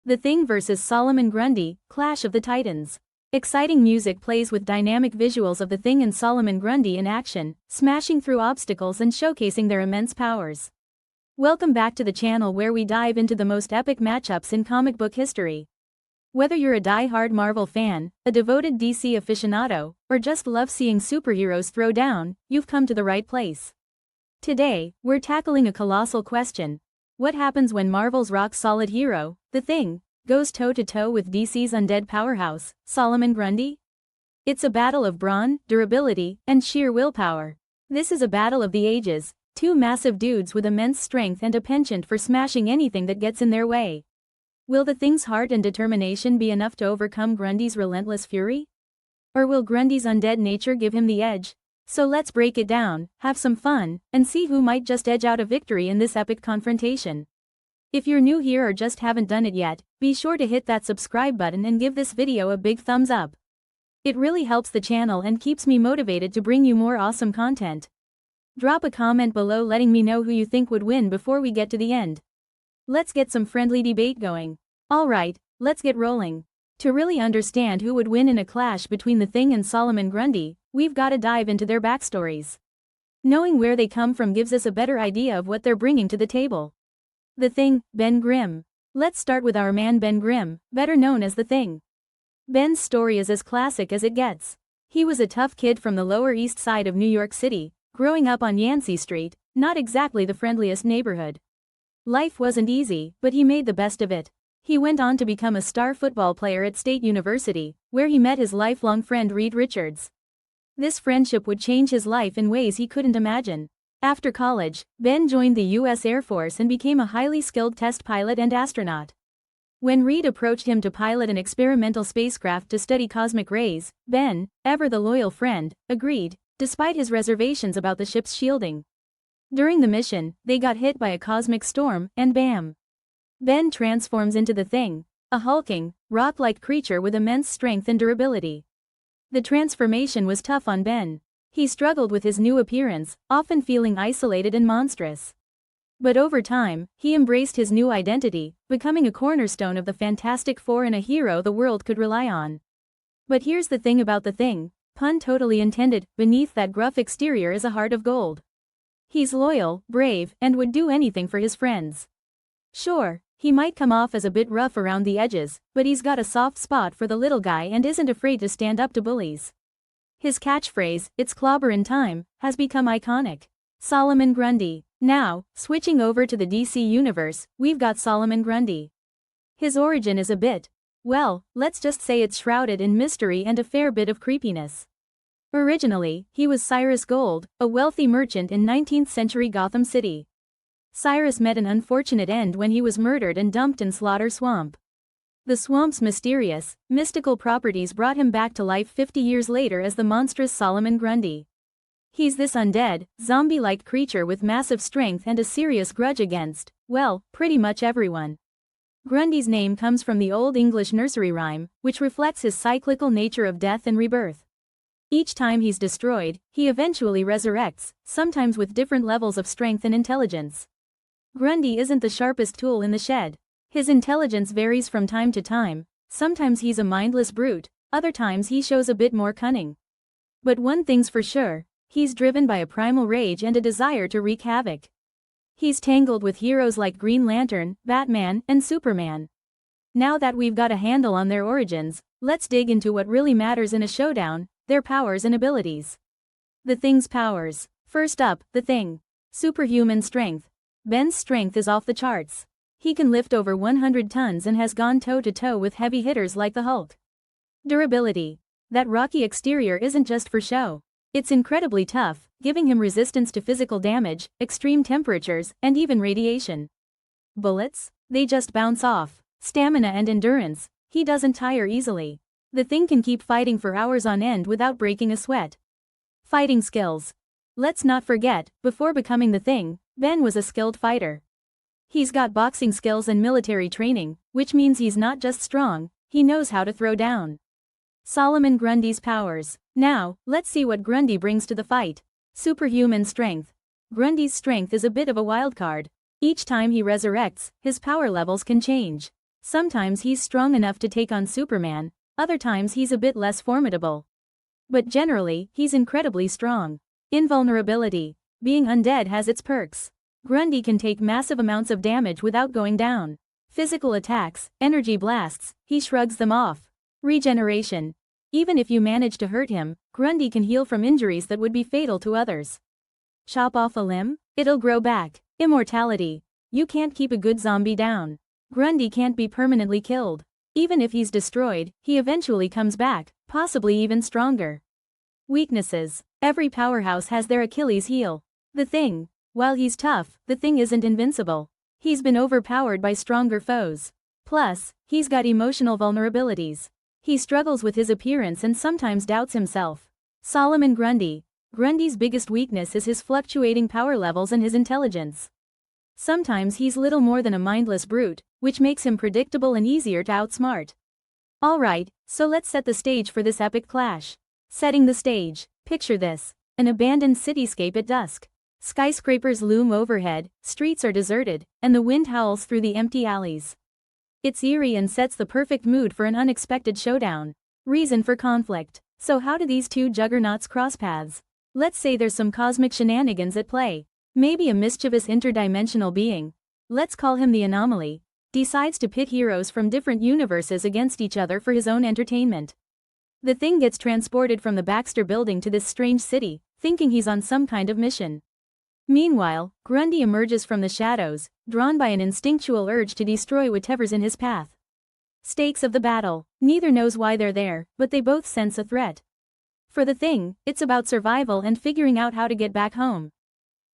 The Thing vs. Solomon Grundy, Clash of the Titans. Exciting music plays with dynamic visuals of The Thing and Solomon Grundy in action, smashing through obstacles and showcasing their immense powers. Welcome back to the channel where we dive into the most epic matchups in comic book history. Whether you're a die-hard Marvel fan, a devoted DC aficionado, or just love seeing superheroes throw down, you've come to the right place. Today, we're tackling a colossal question. What happens when Marvel's rock-solid hero, The Thing, goes toe-to-toe with DC's undead powerhouse, Solomon Grundy? It's a battle of brawn, durability, and sheer willpower. This is a battle of the ages, two massive dudes with immense strength and a penchant for smashing anything that gets in their way. Will The Thing's heart and determination be enough to overcome Grundy's relentless fury? Or will Grundy's undead nature give him the edge? So let's break it down, have some fun, and see who might just edge out a victory in this epic confrontation. If you're new here or just haven't done it yet, be sure to hit that subscribe button and give this video a big thumbs up. It really helps the channel and keeps me motivated to bring you more awesome content. Drop a comment below letting me know who you think would win before we get to the end. Let's get some friendly debate going. Alright, let's get rolling. To really understand who would win in a clash between The Thing and Solomon Grundy, we've gotta dive into their backstories. Knowing where they come from gives us a better idea of what they're bringing to the table. The Thing, Ben Grimm. Let's start with our man Ben Grimm, better known as The Thing. Ben's story is as classic as it gets. He was a tough kid from the Lower East Side of New York City, growing up on Yancey Street, not exactly the friendliest neighborhood. Life wasn't easy, but he made the best of it. He went on to become a star football player at State University, where he met his lifelong friend Reed Richards. This friendship would change his life in ways he couldn't imagine. After college, Ben joined the U.S. Air Force and became a highly skilled test pilot and astronaut. When Reed approached him to pilot an experimental spacecraft to study cosmic rays, Ben, ever the loyal friend, agreed, despite his reservations about the ship's shielding. During the mission, they got hit by a cosmic storm, and bam! Ben transforms into The Thing, a hulking, rock-like creature with immense strength and durability. The transformation was tough on Ben. He struggled with his new appearance, often feeling isolated and monstrous. But over time, he embraced his new identity, becoming a cornerstone of the Fantastic Four and a hero the world could rely on. But here's the thing about The Thing, pun totally intended, beneath that gruff exterior is a heart of gold. He's loyal, brave, and would do anything for his friends. Sure, he might come off as a bit rough around the edges, but he's got a soft spot for the little guy and isn't afraid to stand up to bullies. His catchphrase, "It's clobberin' time," has become iconic. Solomon Grundy. Now, switching over to the DC universe, we've got Solomon Grundy. His origin is a bit, well, let's just say it's shrouded in mystery and a fair bit of creepiness. Originally, he was Cyrus Gold, a wealthy merchant in 19th-century Gotham City. Cyrus met an unfortunate end when he was murdered and dumped in Slaughter Swamp. The swamp's mysterious, mystical properties brought him back to life 50 years later as the monstrous Solomon Grundy. He's this undead, zombie-like creature with massive strength and a serious grudge against, well, pretty much everyone. Grundy's name comes from the Old English nursery rhyme, which reflects his cyclical nature of death and rebirth. Each time he's destroyed, he eventually resurrects, sometimes with different levels of strength and intelligence. Grundy isn't the sharpest tool in the shed. His intelligence varies from time to time, sometimes he's a mindless brute, other times he shows a bit more cunning. But one thing's for sure, he's driven by a primal rage and a desire to wreak havoc. He's tangled with heroes like Green Lantern, Batman, and Superman. Now that we've got a handle on their origins, let's dig into what really matters in a showdown, their powers and abilities. The Thing's powers. First up, The Thing. Superhuman strength. Ben's strength is off the charts. He can lift over 100 tons and has gone toe-to-toe with heavy hitters like the Hulk. Durability. That rocky exterior isn't just for show. It's incredibly tough, giving him resistance to physical damage, extreme temperatures, and even radiation. Bullets? They just bounce off. Stamina and endurance. He doesn't tire easily. The Thing can keep fighting for hours on end without breaking a sweat. Fighting skills. Let's not forget, before becoming The Thing, Ben was a skilled fighter. He's got boxing skills and military training, which means he's not just strong, he knows how to throw down. Solomon Grundy's powers. Now, let's see what Grundy brings to the fight. Superhuman strength. Grundy's strength is a bit of a wild card. Each time he resurrects, his power levels can change. Sometimes he's strong enough to take on Superman, other times he's a bit less formidable. But generally, he's incredibly strong. Invulnerability. Being undead has its perks. Grundy can take massive amounts of damage without going down. Physical attacks, energy blasts, he shrugs them off. Regeneration. Even if you manage to hurt him, Grundy can heal from injuries that would be fatal to others. Chop off a limb? It'll grow back. Immortality. You can't keep a good zombie down. Grundy can't be permanently killed. Even if he's destroyed, he eventually comes back, possibly even stronger. Weaknesses. Every powerhouse has their Achilles heel. The Thing. While he's tough, the Thing isn't invincible. He's been overpowered by stronger foes. Plus, he's got emotional vulnerabilities. He struggles with his appearance and sometimes doubts himself. Solomon Grundy. Grundy's biggest weakness is his fluctuating power levels and his intelligence. Sometimes he's little more than a mindless brute, which makes him predictable and easier to outsmart. Alright, so let's set the stage for this epic clash. Setting the stage. Picture this. An abandoned cityscape at dusk. Skyscrapers loom overhead, streets are deserted, and the wind howls through the empty alleys. It's eerie and sets the perfect mood for an unexpected showdown. Reason for conflict. So how do these two juggernauts cross paths? Let's say there's some cosmic shenanigans at play. Maybe a mischievous interdimensional being, let's call him the Anomaly, decides to pit heroes from different universes against each other for his own entertainment. The Thing gets transported from the Baxter building to this strange city, thinking he's on some kind of mission. Meanwhile, Grundy emerges from the shadows, drawn by an instinctual urge to destroy whatever's in his path. Stakes of the battle. Neither knows why they're there, but they both sense a threat. For the Thing, it's about survival and figuring out how to get back home.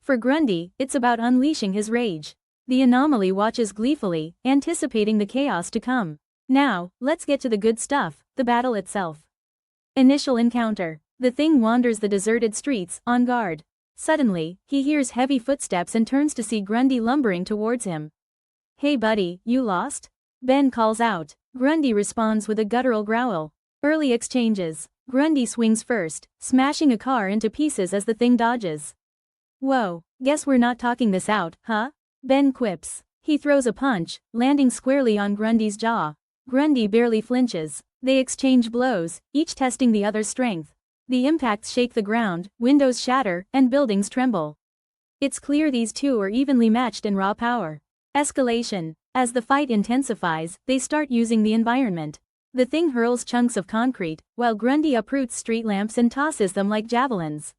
For Grundy, it's about unleashing his rage. The Anomaly watches gleefully, anticipating the chaos to come. Now, let's get to the good stuff, the battle itself. Initial encounter. The Thing wanders the deserted streets, on guard. Suddenly, he hears heavy footsteps and turns to see Grundy lumbering towards him. Hey buddy, you lost? Ben calls out. Grundy responds with a guttural growl. Early exchanges. Grundy swings first, smashing a car into pieces as the Thing dodges. Whoa, guess we're not talking this out, huh? Ben quips. He throws a punch, landing squarely on Grundy's jaw. Grundy barely flinches. They exchange blows, each testing the other's strength. The impacts shake the ground, windows shatter, and buildings tremble. It's clear these two are evenly matched in raw power. Escalation. As the fight intensifies, they start using the environment. The Thing hurls chunks of concrete, while Grundy uproots street lamps and tosses them like javelins.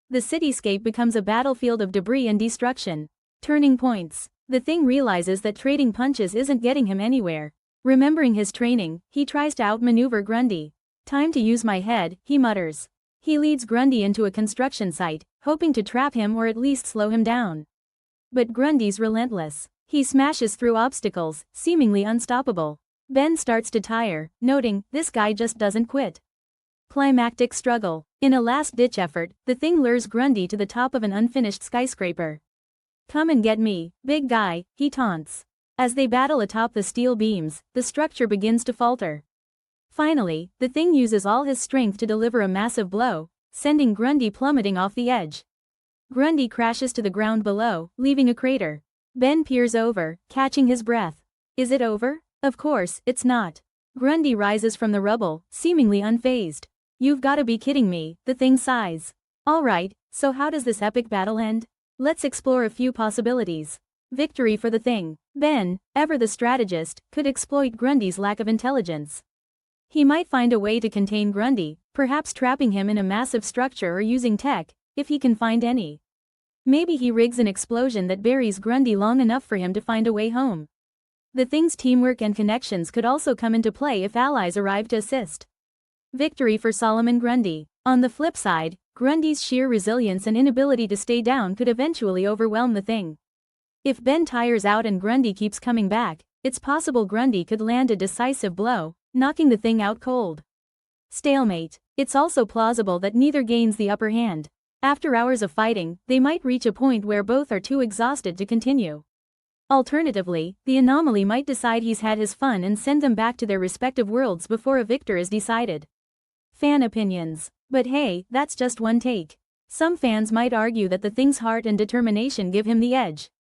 The cityscape becomes a battlefield of debris and destruction. Turning points. The Thing realizes that trading punches isn't getting him anywhere. Remembering his training, he tries to outmaneuver Grundy. Time to use my head, he mutters. He leads Grundy into a construction site, hoping to trap him or at least slow him down. But Grundy's relentless. He smashes through obstacles, seemingly unstoppable. Ben starts to tire, noting, this guy just doesn't quit. Climactic struggle. In a last-ditch effort, the Thing lures Grundy to the top of an unfinished skyscraper. Come and get me, big guy, he taunts. As they battle atop the steel beams, the structure begins to falter. Finally, the Thing uses all his strength to deliver a massive blow, sending Grundy plummeting off the edge. Grundy crashes to the ground below, leaving a crater. Ben peers over, catching his breath. Is it over? Of course, it's not. Grundy rises from the rubble, seemingly unfazed. You've gotta be kidding me, the Thing sighs. Alright, so how does this epic battle end? Let's explore a few possibilities. Victory for the Thing. Ben, ever the strategist, could exploit Grundy's lack of intelligence. He might find a way to contain Grundy, perhaps trapping him in a massive structure or using tech, if he can find any. Maybe he rigs an explosion that buries Grundy long enough for him to find a way home. The Thing's teamwork and connections could also come into play if allies arrive to assist. Victory for Solomon Grundy. On the flip side, Grundy's sheer resilience and inability to stay down could eventually overwhelm the Thing. If Ben tires out and Grundy keeps coming back, it's possible Grundy could land a decisive blow, knocking the Thing out cold. Stalemate. It's also plausible that neither gains the upper hand. After hours of fighting, they might reach a point where both are too exhausted to continue. Alternatively, the Anomaly might decide he's had his fun and send them back to their respective worlds before a victor is decided. Fan opinions. But hey, that's just one take. Some fans might argue that the Thing's heart and determination give him the edge.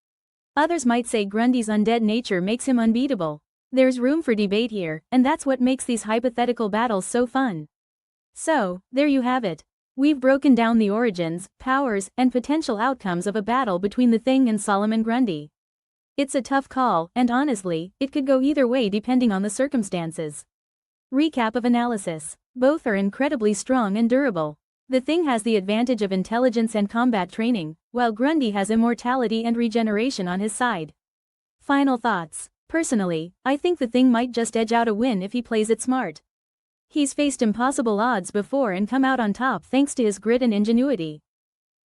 Others might say Grundy's undead nature makes him unbeatable. There's room for debate here, and that's what makes these hypothetical battles so fun. So, there you have it. We've broken down the origins, powers, and potential outcomes of a battle between the Thing and Solomon Grundy. It's a tough call, and honestly, it could go either way depending on the circumstances. Recap of analysis. Both are incredibly strong and durable. The Thing has the advantage of intelligence and combat training, while Grundy has immortality and regeneration on his side. Final thoughts. Personally, I think the Thing might just edge out a win if he plays it smart. He's faced impossible odds before and come out on top thanks to his grit and ingenuity.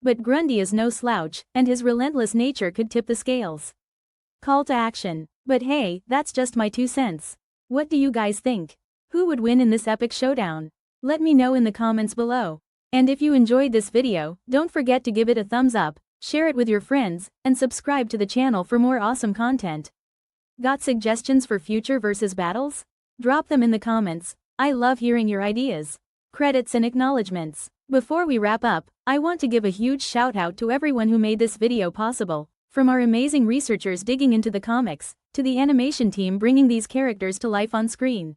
But Grundy is no slouch, and his relentless nature could tip the scales. Call to action. But hey, that's just my 2 cents. What do you guys think? Who would win in this epic showdown? Let me know in the comments below. And if you enjoyed this video, don't forget to give it a thumbs up, share it with your friends, and subscribe to the channel for more awesome content. Got suggestions for future versus battles? Drop them in the comments. I love hearing your ideas. Credits and acknowledgements. Before we wrap up, I want to give a huge shout out to everyone who made this video possible, from our amazing researchers digging into the comics, to the animation team bringing these characters to life on screen.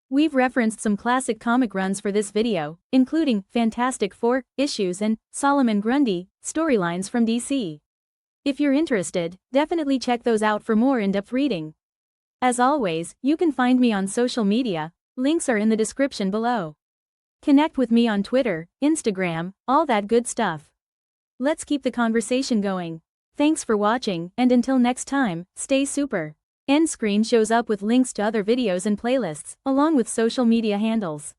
We've referenced some classic comic runs for this video, including Fantastic Four issues and Solomon Grundy storylines from DC. If you're interested, definitely check those out for more in-depth reading. As always, you can find me on social media. Links are in the description below. Connect with me on Twitter, Instagram, all that good stuff. Let's keep the conversation going. Thanks for watching, and until next time, stay super. End screen shows up with links to other videos and playlists, along with social media handles.